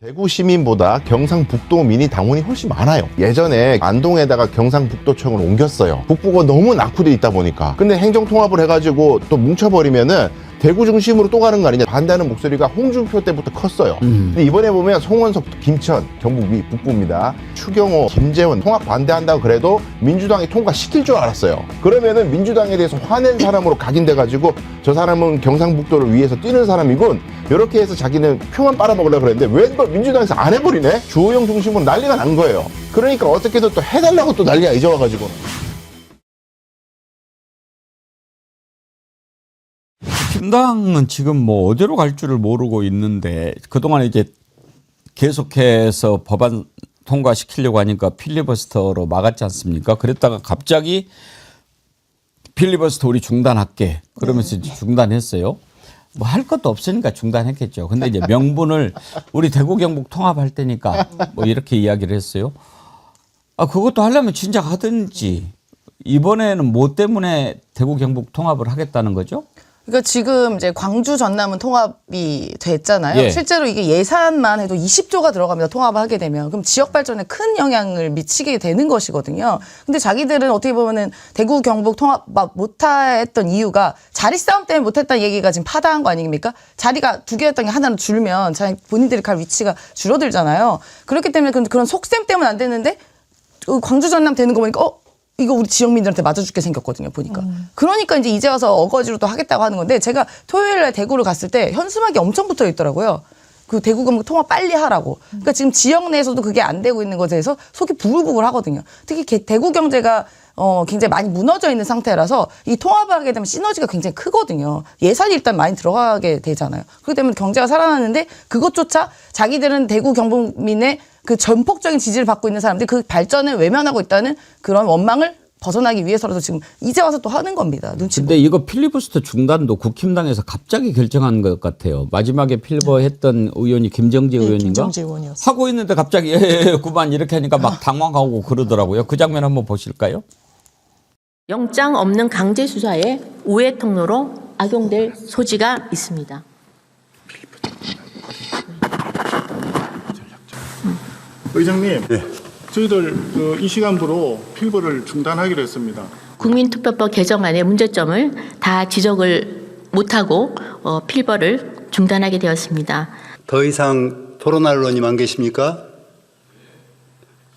대구 시민보다 경상북도민이 당원이 훨씬 많아요. 예전에 안동에다가 경상북도청을 옮겼어요. 북부가 너무 낙후돼 있다 보니까. 근데 행정통합을 해가지고 또 뭉쳐버리면은 대구 중심으로 또 가는 거 아니냐 반대하는 목소리가 홍준표 때부터 컸어요. 근데 이번에 보면 송원석, 김천, 경북 북부입니다. 추경호, 김재원 통합 반대한다고 그래도 민주당이 통과시킬 줄 알았어요. 그러면은 민주당에 대해서 화낸 사람으로 각인돼가지고 저 사람은 경상북도를 위해서 뛰는 사람이군. 이렇게 해서 자기는 표만 빨아먹으려고 그랬는데 왜 그걸 민주당에서 안 해버리네? 주호영 중심으로 난리가 난 거예요. 그러니까 어떻게든 또 해달라고 또 난리가 이제 와가지고. 신당은 지금 뭐 어디로 갈 줄을 모르고 있는데 그동안 이제 계속해서 법안 통과시키려고 하니까 필리버스터로 막았지 않습니까? 그랬다가 갑자기 필리버스터 우리 중단할게 그러면서 이제 중단했어요. 뭐 할 것도 없으니까 중단했겠죠. 근데 이제 명분을 우리 대구 경북 통합할 때니까 뭐 이렇게 이야기를 했어요. 아 그것도 하려면 진작 하든지 이번에는 뭐 때문에 대구 경북 통합을 하겠다는 거죠? 그러니까 지금 이제 광주 전남은 통합이 됐잖아요. 예. 실제로 이게 예산만 해도 20조가 들어갑니다. 통합을 하게 되면. 그럼 지역 발전에 큰 영향을 미치게 되는 것이거든요. 근데 자기들은 어떻게 보면은 대구 경북 통합 못했던 이유가 자리 싸움 때문에 못했다는 얘기가 지금 파다한 거 아닙니까? 자리가 두 개였던 게 하나로 줄면 본인들이 갈 위치가 줄어들잖아요. 그렇기 때문에 그런 속셈 때문에 안 되는데 광주 전남 되는 거 보니까 이거 우리 지역민들한테 맞아줄게 생겼거든요, 보니까. 그러니까 이제 와서 어거지로 또 하겠다고 하는 건데 제가 토요일에 대구를 갔을 때 현수막이 엄청 붙어 있더라고요. 그 대구 경북 통합 빨리 하라고. 그러니까 지금 지역 내에서도 그게 안 되고 있는 것에 대해서 속이 부글부글 하거든요. 특히 대구 경제가 굉장히 많이 무너져 있는 상태라서 이 통합을 하게 되면 시너지가 굉장히 크거든요. 예산이 일단 많이 들어가게 되잖아요. 그렇기 때문에 경제가 살아나는데 그것조차 자기들은 대구 경북민의 그 전폭적인 지지를 받고 있는 사람들이 그 발전을 외면하고 있다는 그런 원망을 벗어나기 위해서라도 지금 이제 와서 또 하는 겁니다. 눈치 근데 이거 필리버스터 중단도 국힘당에서 갑자기 결정한 것 같아요. 마지막에 필리버 했던 의원이 김정재 의원인가? 김정재 의원이었어요. 하고 있는데 갑자기 그만 이렇게 하니까 막 당황하고 그러더라고요. 그 장면 한번 보실까요? 영장 없는 강제 수사에 우회 통로로 악용될 소지가 있습니다. 의장님, 저희들 이 시간부로 필버를 중단하기로 했습니다. 국민투표법 개정안의 문제점을 다 지적을 못하고 필버를 중단하게 되었습니다. 더 이상 토론할 의원님 안 계십니까?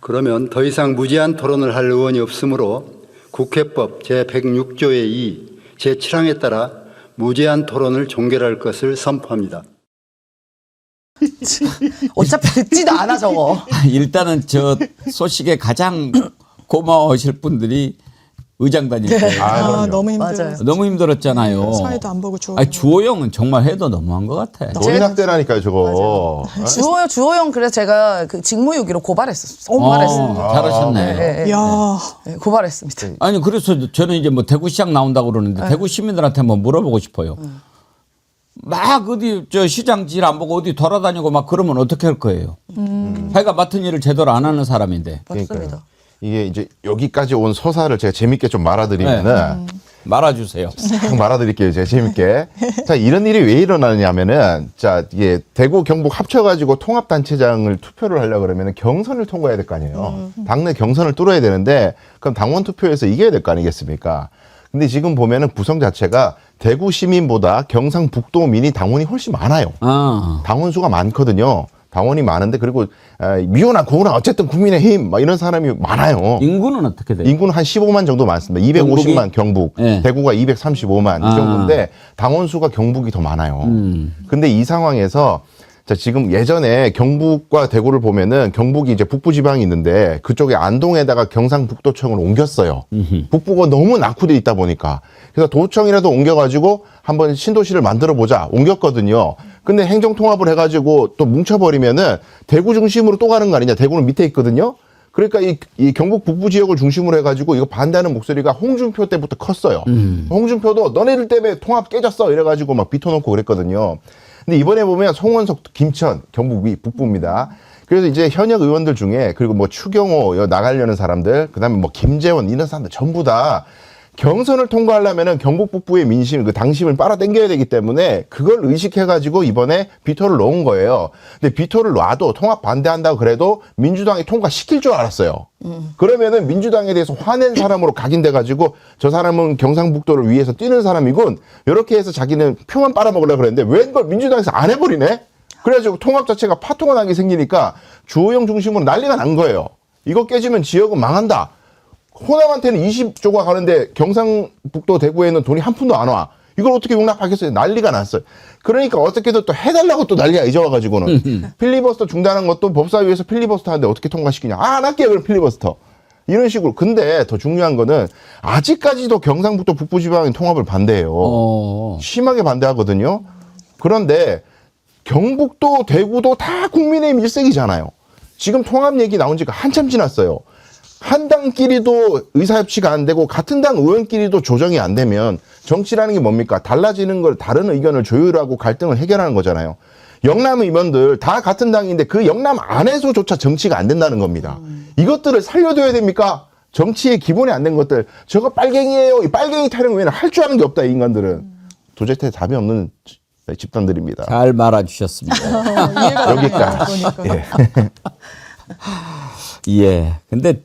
그러면 더 이상 무제한 토론을 할 의원이 없으므로 국회법 제106조의 2, 제7항에 따라 무제한 토론을 종결할 것을 선포합니다. 어차피 듣지도 않아 저거. 일단은 저 소식에 가장 고마워하실 분들이 의장단일 거예요. 너무 힘들어요. 맞아요. 너무 힘들었잖아요. 사회도 안 보고 주워. 아니, 주호영은 정말 해도 너무한 것 같아. 노인학대라니까요 저거. 주호영 그래서 제가 그 직무유기로 고발했습니다. 잘하셨네. 이야. 네, 고발했습니다. 아니 그래서 저는 이제 뭐 대구시장 나온다고 그러는데 대구 시민들한테 한번 물어보고 싶어요. 막 어디 저 시장질 안 보고 어디 돌아다니고 막 그러면 어떻게 할 거예요? 자기가 맡은 일을 제대로 안 하는 사람인데. 맞습니다. 이게 이제 여기까지 온 서사를 제가 재밌게 좀 말아드리면은 말아주세요. 딱 말아드릴게요. 제가 재밌게. 자, 이런 일이 왜 일어나느냐면은, 자, 이게 대구 경북 합쳐가지고 통합단체장을 투표를 하려고 그러면은 경선을 통과해야 될 거 아니에요. 당내 경선을 뚫어야 되는데, 그럼 당원 투표에서 이겨야 될 거 아니겠습니까? 근데 지금 보면은 구성 자체가 대구 시민보다 경상북도민이 당원이 훨씬 많아요. 당원 수가 많거든요. 당원이 많은데 그리고 미호나 고우나 어쨌든 국민의힘 막 이런 사람이 많아요. 인구는 어떻게 돼요? 인구는 한 15만 정도 많습니다. 250만 경북, 네. 대구가 235만 이 정도인데 당원 수가 경북이 더 많아요. 근데 이 상황에서 자, 지금 예전에 경북과 대구를 보면은 경북이 이제 북부 지방이 있는데 그쪽에 안동에다가 경상북도청을 옮겼어요. 북부가 너무 낙후돼 있다 보니까. 그래서 도청이라도 옮겨가지고 한번 신도시를 만들어 보자. 옮겼거든요. 근데 행정통합을 해가지고 또 뭉쳐버리면은 대구 중심으로 또 가는 거 아니냐. 대구는 밑에 있거든요. 그러니까 이 경북 북부 지역을 중심으로 해가지고 이거 반대하는 목소리가 홍준표 때부터 컸어요. 홍준표도 너네들 때문에 통합 깨졌어. 이래가지고 막 비터놓고 그랬거든요. 근데 이번에 보면 송원석, 김천, 경북 북부입니다. 그래서 이제 현역 의원들 중에 그리고 뭐 추경호 나가려는 사람들, 그다음에 뭐 김재원 이런 사람들 전부 다 경선을 통과하려면은 경북 북부의 민심, 그 당심을 빨아당겨야 되기 때문에 그걸 의식해가지고 이번에 비토를 놓은 거예요. 근데 비토를 놔도 통합 반대한다고 그래도 민주당이 통과시킬 줄 알았어요. 그러면은 민주당에 대해서 화낸 사람으로 각인돼가지고 저 사람은 경상북도를 위해서 뛰는 사람이군. 이렇게 해서 자기는 표만 빨아먹으려고 그랬는데 웬걸 민주당에서 안 해버리네? 그래가지고 통합 자체가 파토가 나게 생기니까 주호영 중심으로 난리가 난 거예요. 이거 깨지면 지역은 망한다. 호남한테는 20조가 가는데 경상북도 대구에는 돈이 한 푼도 안 와. 이걸 어떻게 용납하겠어요? 난리가 났어요. 그러니까 어떻게든 또 해달라고 또 난리가 이제 와가지고는. 필리버스터 중단한 것도 법사위에서 필리버스터 하는데 어떻게 통과시키냐. 안 할게요, 그럼 필리버스터. 이런 식으로. 근데 더 중요한 거는 아직까지도 경상북도 북부지방인 통합을 반대해요. 심하게 반대하거든요. 그런데 경북도 대구도 다 국민의힘 일색이잖아요. 지금 통합 얘기 나온 지가 한참 지났어요. 한 당끼리도 의사협치가 안 되고 같은 당 의원끼리도 조정이 안 되면 정치라는 게 뭡니까? 달라지는 걸 다른 의견을 조율하고 갈등을 해결하는 거잖아요. 영남 의원들 다 같은 당인데 그 영남 안에서조차 정치가 안 된다는 겁니다. 이것들을 살려둬야 됩니까? 정치의 기본이 안 된 것들. 저거 빨갱이에요. 이 빨갱이 타령 외에는 할 줄 아는 게 없다, 이 인간들은. 도저히 답이 없는 집단들입니다. 잘 말아주셨습니다. 여기까지. 예. 근데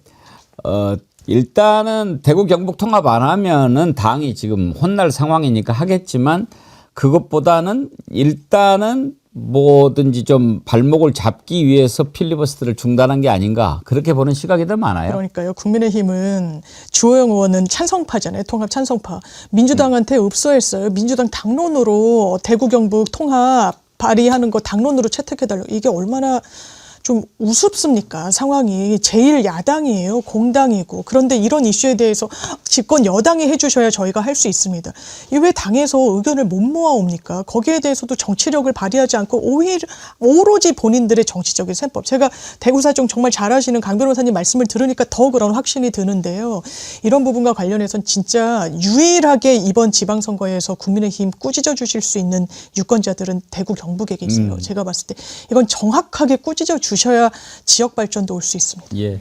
일단은 대구 경북 통합 안 하면은 당이 지금 혼날 상황이니까 하겠지만 그것보다는 일단은 뭐든지 좀 발목을 잡기 위해서 필리버스터를 중단한 게 아닌가 그렇게 보는 시각이 더 많아요. 그러니까요. 국민의힘은 주호영 의원은 찬성파잖아요. 통합 찬성파. 민주당한테 읍소했어요. 민주당 당론으로 대구 경북 통합 발의하는 거 당론으로 채택해달라고. 이게 얼마나 좀 우습습니까? 상황이 제일 야당이에요. 공당이고. 그런데 이런 이슈에 대해서 집권 여당이 해주셔야 저희가 할 수 있습니다. 이 왜 당에서 의견을 못 모아옵니까? 거기에 대해서도 정치력을 발휘하지 않고 오로지 본인들의 정치적인 셈법. 제가 대구사정 정말 잘 아시는 강 변호사님 말씀을 들으니까 더 그런 확신이 드는데요. 이런 부분과 관련해서는 진짜 유일하게 이번 지방선거에서 국민의힘 꾸짖어 주실 수 있는 유권자들은 대구 경북에 계세요. 제가 봤을 때 이건 정확하게 꾸짖어 주셔야 지역 발전도 올 수 있습니다. 예.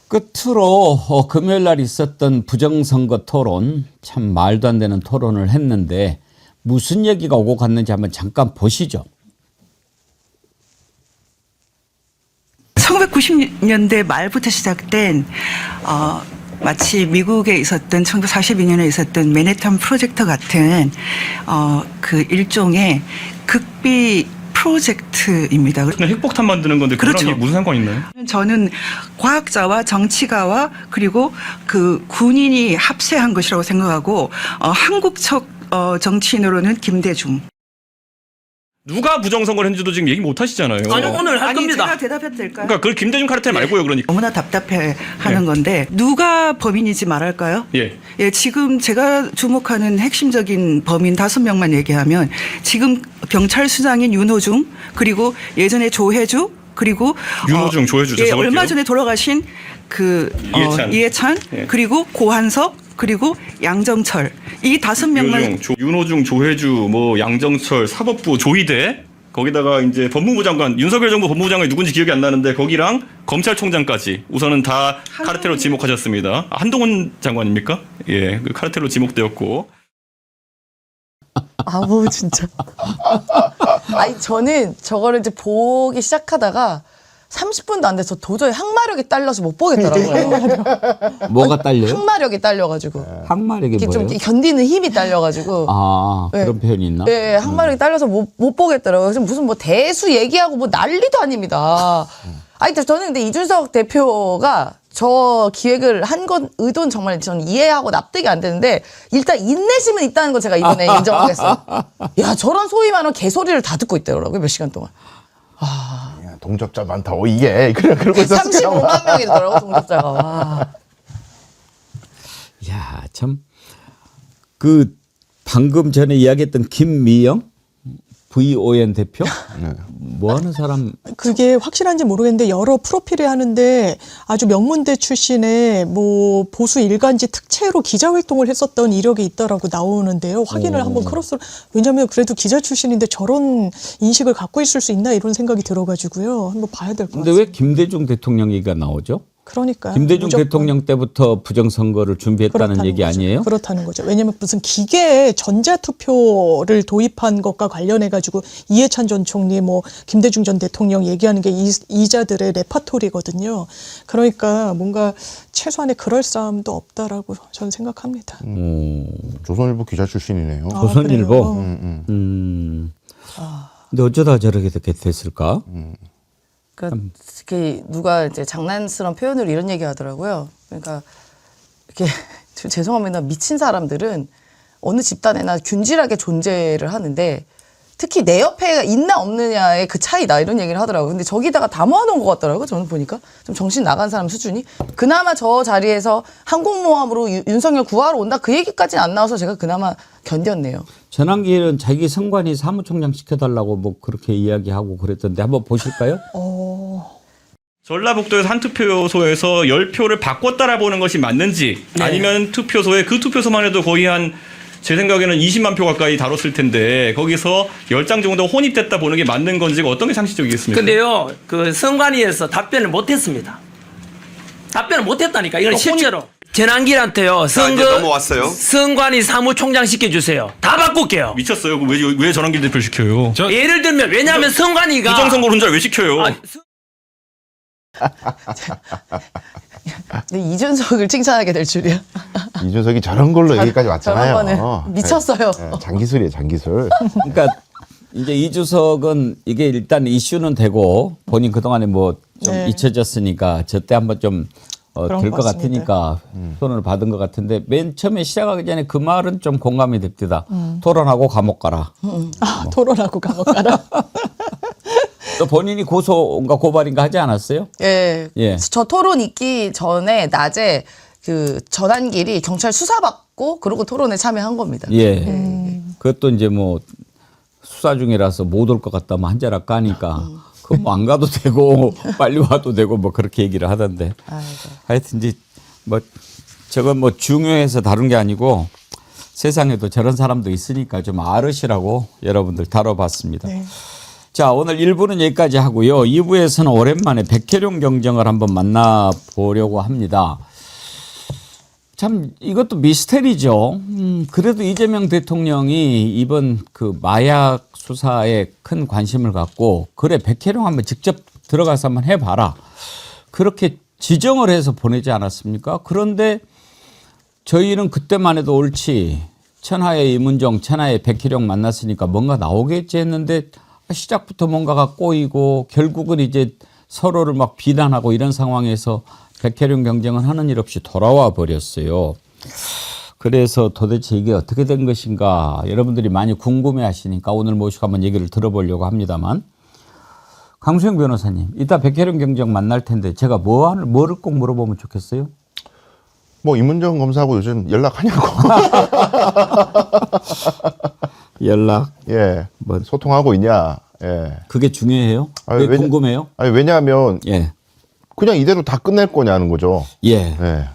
끝으로 금요일 날 있었던 부정선거 토론 참 말도 안 되는 토론을 했는데 무슨 얘기가 오고 갔는지 한번 잠깐 보시죠. 1990년대 말부터 시작된 마치 미국에 있었던 1942년에 있었던 맨해튼 프로젝트 같은 그 일종의 극비 프로젝트입니다. 그냥 핵폭탄 만드는 건데 그거랑 그렇죠. 이게 무슨 상관이 있나요? 저는 과학자와 정치가와 그리고 그 군인이 합세한 것이라고 생각하고 한국적 정치인으로는 김대중. 누가 부정선거를 했는지도 지금 얘기 못 하시잖아요. 아니 오늘 할 겁니다. 제가 대답해도 될까요? 그러니까 그걸 김대중 카르텔 말고요, 그러니까. 너무나 답답해 하는 건데 누가 범인이지 말할까요? 예. 지금 제가 주목하는 핵심적인 범인 5명만 얘기하면 지금 경찰수장인 윤호중 그리고 예전에 조혜주 그리고 윤호중, 조혜주 적을게요. 얼마 전에 돌아가신 그 이해찬 예. 그리고 고한석 그리고 양정철 이 5명만 윤호중, 조혜주, 뭐 양정철, 사법부 조희대 거기다가 이제 법무부 장관 윤석열 정부 법무부 장관이 누군지 기억이 안 나는데 거기랑 검찰총장까지 우선은 다 카르텔로 지목하셨습니다. 한동훈 장관입니까? 예, 그 카르텔로 지목되었고. 아우 진짜. 아니 저는 저거를 이제 보기 시작하다가 30분도 안 돼서 도저히 항마력이 딸려서 못 보겠더라고요. 뭐가 딸려요? 항마력이 딸려가지고. 항마력이 이게 뭐예요? 좀 견디는 힘이 딸려가지고. 아, 네. 그런 표현이 있나? 네, 항마력이 딸려서 못 보겠더라고요. 그래서 무슨 뭐 대수 얘기하고 뭐 난리도 아닙니다. 아니, 저는 근데 이준석 대표가 저 기획을 한 건 의도는 정말 저는 이해하고 납득이 안 되는데 일단 인내심은 있다는 거 제가 이번에 인정하겠어요. 야, 저런 소위 말하는 개소리를 다 듣고 있더라고요. 몇 시간 동안. 동접자 많다. 이게 그러고 있었을 35만 명이더라고 동접자가. 와. 야, 참 그 방금 전에 이야기했던 김미영 VON 대표 뭐 하는 사람? 그게 확실한지 모르겠는데 여러 프로필이 하는데 아주 명문대 출신의 뭐 보수 일간지 특채로 기자 활동을 했었던 이력이 있다라고 나오는데요. 확인을 한번 크로스로. 왜냐하면 그래도 기자 출신인데 저런 인식을 갖고 있을 수 있나 이런 생각이 들어가지고 한번 봐야 될 것 같아요. 근데 왜 김대중 대통령 얘기가 나오죠? 그러니까 김대중 무조건 대통령 때부터 부정선거를 준비했다는 그렇다는 얘기 거죠. 아니에요? 그렇다는 거죠. 왜냐하면 무슨 기계 전자투표를 도입한 것과 관련해 가지고 이해찬 전 총리, 뭐 김대중 전 대통령 얘기하는 게 이자들의 레파토리거든요. 그러니까 뭔가 최소한의 그럴싸함도 없다라고 저는 생각합니다. 조선일보 기자 출신이네요. 아, 조선일보. 그래요? 근데 어쩌다 저렇게 됐을까? 그러니까 특히 누가 이제 장난스러운 표현으로 이런 얘기 하더라고요. 그러니까 이렇게 죄송합니다. 미친 사람들은 어느 집단에나 균질하게 존재를 하는데 특히 내 옆에 있나 없느냐의 그 차이다 이런 얘기를 하더라고요. 근데 저기다가 다 모아놓은 것 같더라고요. 저는 보니까 좀 정신 나간 사람 수준이. 그나마 저 자리에서 항공모함으로 윤석열 구하러 온다 그 얘기까지는 안 나와서 제가 그나마 견뎠네요. 전환기는 자기 선관위 사무총장 시켜달라고 뭐 그렇게 이야기하고 그랬던데 한번 보실까요? 전라북도에서 한 투표소에서 10표를 바꿨다라 보는 것이 맞는지 아니면 투표소에 그 투표소만 해도 거의 제 생각에는 20만 표 가까이 다뤘을 텐데 거기서 10장 정도 혼입됐다 보는 게 맞는 건지가 어떤 게 상식적이겠습니까? 근데요, 그 선관위에서 답변을 못했습니다. 답변을 못했다니까. 이건 실제로 전환길한테요. 선관위 사무총장 시켜주세요. 다 바꿀게요. 미쳤어요. 왜 전환길 대표를 시켜요? 예를 들면 왜냐하면 선관위가 부정선거를 혼자 왜 시켜요? 근데 이준석을 칭찬하게 될 줄이야. 이준석이 저런 걸로 여기까지 왔잖아요. 저런 거는 미쳤어요. 네, 장기술이에요, 장기술. 그러니까 이제 이주석은 이게 일단 이슈는 되고 본인 그동안에 뭐 좀 네. 잊혀졌으니까 저때 한번 좀 그런 될 것 것 같습니다. 같으니까 손을 받은 것 같은데 맨 처음에 시작하기 전에 그 말은 좀 공감이 됩니다. 토론하고 감옥 가라. 토론하고 감옥 가라. 또 본인이 고소인가 고발인가 하지 않았어요? 예. 예. 저 토론 있기 전에 낮에 그 전환길이 경찰 수사받고 그러고 토론에 참여한 겁니다. 예. 그것도 이제 뭐 수사 중이라서 못 올 것 같다면 한 자락 까니까 그거 뭐 안 가도 되고 빨리 와도 되고 뭐 그렇게 얘기를 하던데. 하여튼 이제 뭐 저건 뭐 중요해서 다룬 게 아니고 세상에도 저런 사람도 있으니까 좀 알으시라고 여러분들 다뤄봤습니다. 네. 자, 오늘 1부는 여기까지 하고요. 2부에서는 오랜만에 백혜룡 경정을 한번 만나보려고 합니다. 참 이것도 미스테리죠. 그래도 이재명 대통령이 이번 그 마약 수사에 큰 관심을 갖고 그래 백혜룡 한번 직접 들어가서 한번 해봐라. 그렇게 지정을 해서 보내지 않았습니까? 그런데 저희는 그때만 해도 옳지. 천하의 이문정, 천하의 백혜룡 만났으니까 뭔가 나오겠지 했는데 시작부터 뭔가가 꼬이고 결국은 이제 서로를 막 비난하고 이런 상황에서 백혜룡 경쟁은 하는 일 없이 돌아와 버렸어요. 그래서 도대체 이게 어떻게 된 것인가 여러분들이 많이 궁금해 하시니까 오늘 모시고 한번 얘기를 들어보려고 합니다만 강수영 변호사님 이따 백혜룡 경쟁 만날 텐데 제가 뭐를 꼭 물어보면 좋겠어요? 뭐 이문정 검사하고 요즘 연락하냐고. 연락 예. 뭐 소통하고 있냐. 예. 그게 중요해요? 아니, 그게 궁금해요? 아니 왜냐하면 예. 그냥 이대로 다 끝낼 거냐는 거죠. 예. 예.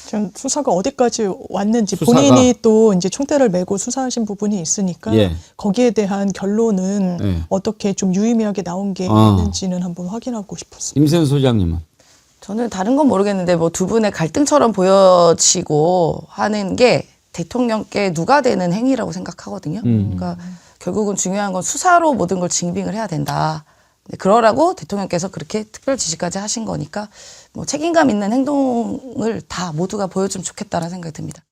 전 수사가 어디까지 왔는지 수사가- 본인이 또 이제 총대를 메고 수사하신 부분이 있으니까 예. 거기에 대한 결론은 예. 어떻게 좀 유의미하게 나온 게 아. 있는지는 한번 확인하고 싶었어요. 임센 소장님은? 저는 다른 건 모르겠는데 뭐 두 분의 갈등처럼 보여지고 하는 게 대통령께 누가 되는 행위라고 생각하거든요. 그러니까 결국은 중요한 건 수사로 모든 걸 증빙을 해야 된다. 그러라고 대통령께서 그렇게 특별 지시까지 하신 거니까 뭐 책임감 있는 행동을 다 모두가 보여주면 좋겠다라는 생각이 듭니다.